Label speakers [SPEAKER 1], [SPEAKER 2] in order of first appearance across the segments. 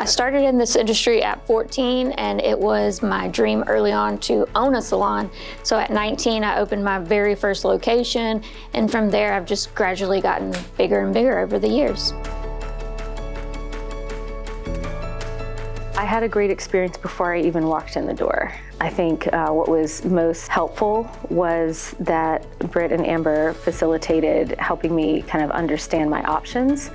[SPEAKER 1] I started in this industry at 14, and it was my dream early on to own a salon. So at 19, I opened my very first location, and from there, I've just gradually gotten bigger and bigger over the years.
[SPEAKER 2] I had a great experience before I even walked in the door. I think what was most helpful was that Britt and Amber facilitated helping me kind of understand my options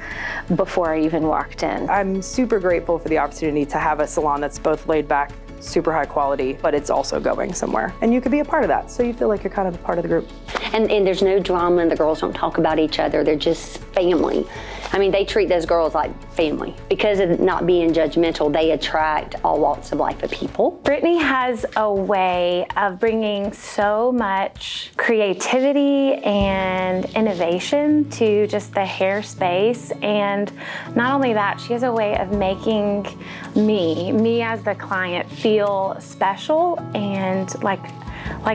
[SPEAKER 2] before I even walked in.
[SPEAKER 3] I'm super grateful for the opportunity to have a salon that's both laid back, super high quality, but it's also going somewhere. And you could be a part of that, so you feel like you're kind of a part of the group.
[SPEAKER 4] And there's no drama, and the girls don't talk about each other. They're just family. I mean, they treat those girls like family. Because of not being judgmental, they attract all walks of life of people.
[SPEAKER 5] Brittany has a way of bringing so much creativity and innovation to just the hair space. And not only that, she has a way of making me as the client, feel special and like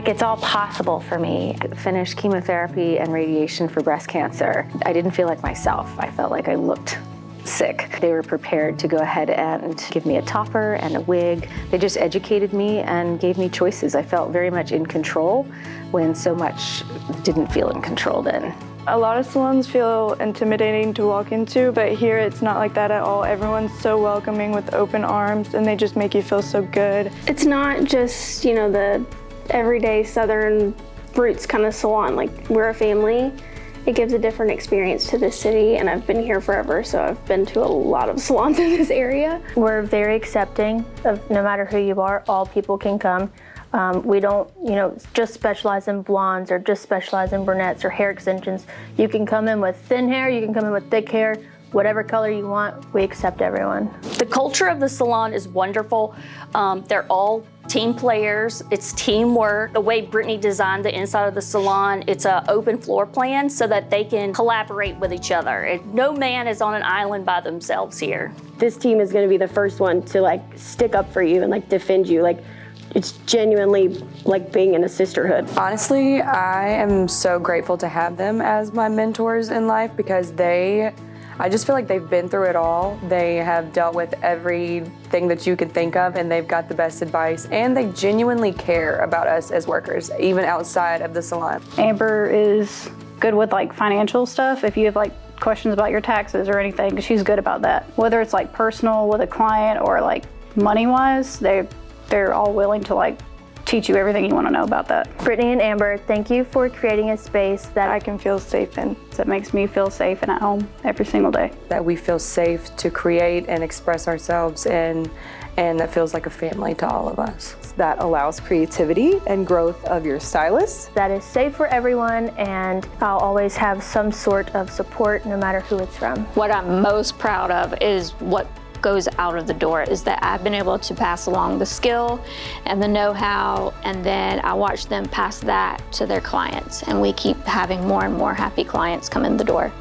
[SPEAKER 5] it's all possible for me.
[SPEAKER 2] I finished chemotherapy and radiation for breast cancer. I didn't feel like myself. I felt like I looked sick. They were prepared to go ahead and give me a topper and a wig. They just educated me and gave me choices. I felt very much in control when so much didn't feel in control then.
[SPEAKER 6] A lot of salons feel intimidating to walk into, but here it's not like that at all. Everyone's so welcoming with open arms, and they just make you feel so good.
[SPEAKER 7] It's not just, you know, the everyday Southern roots kind of salon. Like, we're a family. It gives a different experience to this city, and I've been here forever, so I've been to a lot of salons in this area.
[SPEAKER 5] We're very accepting of no matter who you are, all people can come. We don't, just specialize in blondes or just specialize in brunettes or hair extensions. You can come in with thin hair, you can come in with thick hair, whatever color you want, we accept everyone.
[SPEAKER 8] The culture of the salon is wonderful. They're all team players, it's teamwork. The way Brittany designed the inside of the salon, it's an open floor plan so that they can collaborate with each other. No man is on an island by themselves here.
[SPEAKER 7] This team is gonna be the first one to stick up for you and defend you. It's genuinely like being in a sisterhood.
[SPEAKER 3] Honestly, I am so grateful to have them as my mentors in life because I just feel like they've been through it all. They have dealt with everything that you could think of, and they've got the best advice, and they genuinely care about us as workers, even outside of the salon.
[SPEAKER 9] Amber is good with financial stuff. If you have questions about your taxes or anything, she's good about that. Whether it's personal with a client or money-wise, they're all willing to teach you everything you want to know about that.
[SPEAKER 5] Brittany and Amber, thank you for creating a space that
[SPEAKER 6] I can feel safe in.
[SPEAKER 9] That makes me feel safe and at home every single day.
[SPEAKER 3] That we feel safe to create and express ourselves in, and that feels like a family to all of us. That allows creativity and growth of your stylist.
[SPEAKER 5] That is safe for everyone, and I'll always have some sort of support no matter who it's from.
[SPEAKER 1] What I'm most proud of is what goes out of the door is that I've been able to pass along the skill and the know-how, and then I watch them pass that to their clients, and we keep having more and more happy clients come in the door.